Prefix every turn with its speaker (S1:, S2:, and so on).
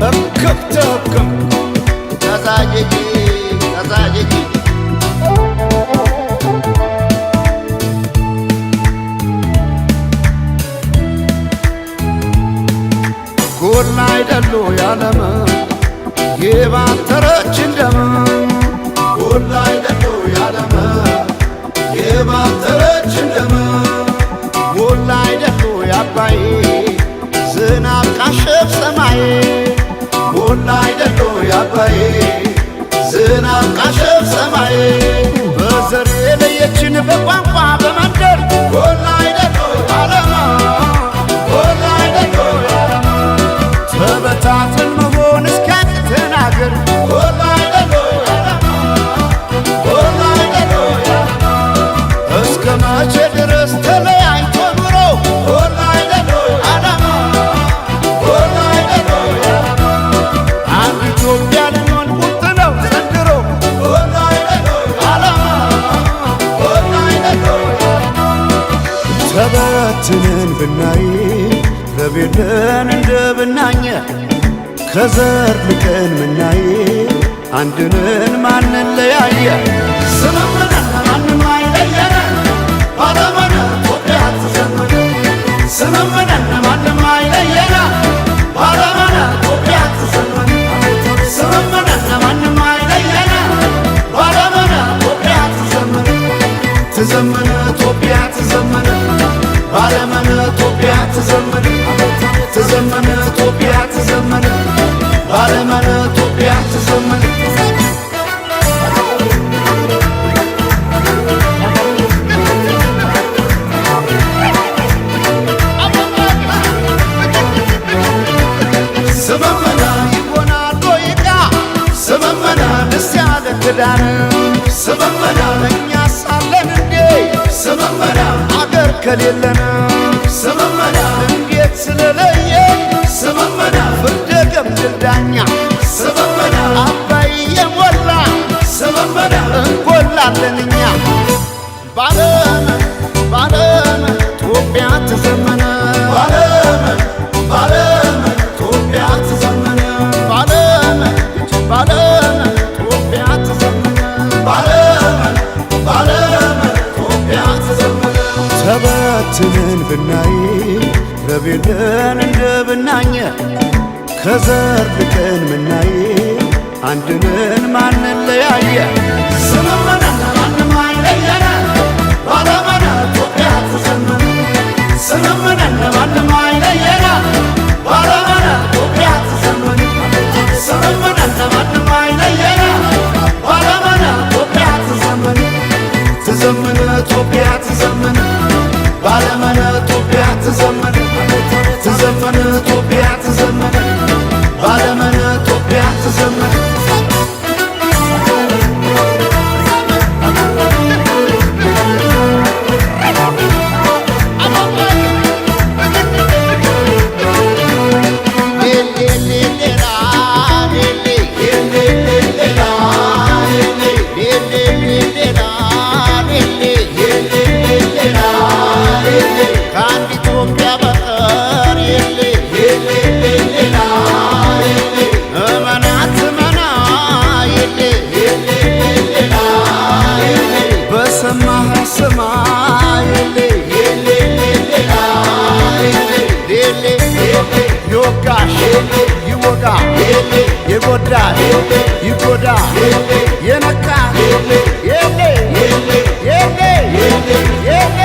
S1: እክክትክም ተዛጅጂ ተዛጅጂ ጎላ አይደሉ ያለም የባተረች እንደም ጎላ አይደሉ ያለም የባተረች እንደም ጎላ አይደሉ ያባይ ዝናብ ካሸፍ ሰማይ ጎላ አይደሉ ያባይ ዝናብ ካሸፍ ሰማይ በዘር የለየችን በቋንቋ በመንደር ጎላ አይደሉ ያለማ ጎላ አይደሉ ያለማ ተበታትን መሆን እስኪያቅተን አገር ጎላ አይደሉ ያለማ ጎላ አይደሉ ያለማ እስከ መቼ ድረስ ተለያይቶ ኑሮ ጎላ አይደሉ ያለማ ጎላ አይደሉ ያለማ አንድ ኢትዮጵያ ልንሆን ቁርጥ ነው ዘንድሮ ጎላ አይደሉ ያለማ ጎላ አይደሉ ያለማ ተበትነን ብናይ ረቤለን እንደ ብናኘ ከዘር ልቀን ምናይ አንድነን ማንን ለያየ ስምምነን ማንም አይለየነ ባለመነ ኢትዮጵያ ትዘምነ ስምምነን ማንም አይለየነ ባለመነ ኢትዮጵያ ትዘምነ ስምምነን ማንም አይለየነ ባለመነ ኢትዮጵያ ትዘምነ ትዘምነ ኢትዮጵያ ትዘምነ ባለመነ ኢትዮጵያ ትዘምነ ትዘምነ ኢትዮጵያ ትዘምነ ባለመነ ኢትዮጵያ ትዘምነ ስመመና ይሆናል ዶይቃ ስመመና ደስ ያለ ክዳን ስመመና እኛ ሳለን እንዴ ስመመና አገር ከሌለን ስመመና እንዴት ስለለየ ስመመና ፍርደ ገምድል ዳኛ ስመመና አባይ የሞላ ስመመና እንጎላለን እኛ ባለመን ባለመን ኢትዮጵያ ትዘመነ ባለመን ባለመን ኢትዮጵያ ትዘመነ ባለመን ባለመን ኢትዮጵያ ትዘመነ ባለመን ባለመን ኢትዮጵያ ትዘመነ ተበትነን ብናይ ረቤለን እንደ ብናኘ ከዘር ልቀን ምናይ አንድነን ማንን ለያየ ስምምነን ማንም አይለየነ ባለመነ ኢትዮጵያ ትዘመነ ስምምነን ማንም አይለየነ ባለመነ ኢትዮጵያ ትዘመነ ስምምነን ማንም አይለየነ ባለመነ ኢትዮጵያ ትዘመነ ትዘምነ ኢትዮጵያ ትዘምነ ባለመነ ኢትዮጵያ ትዘምነ ትዘምነ ኢትዮጵያ ትዘምነ ባለመነ ኢትዮጵያ ትዘምነ ይወጋ የጎዳ ይጎዳ የነካ የሌ የሌ የሌ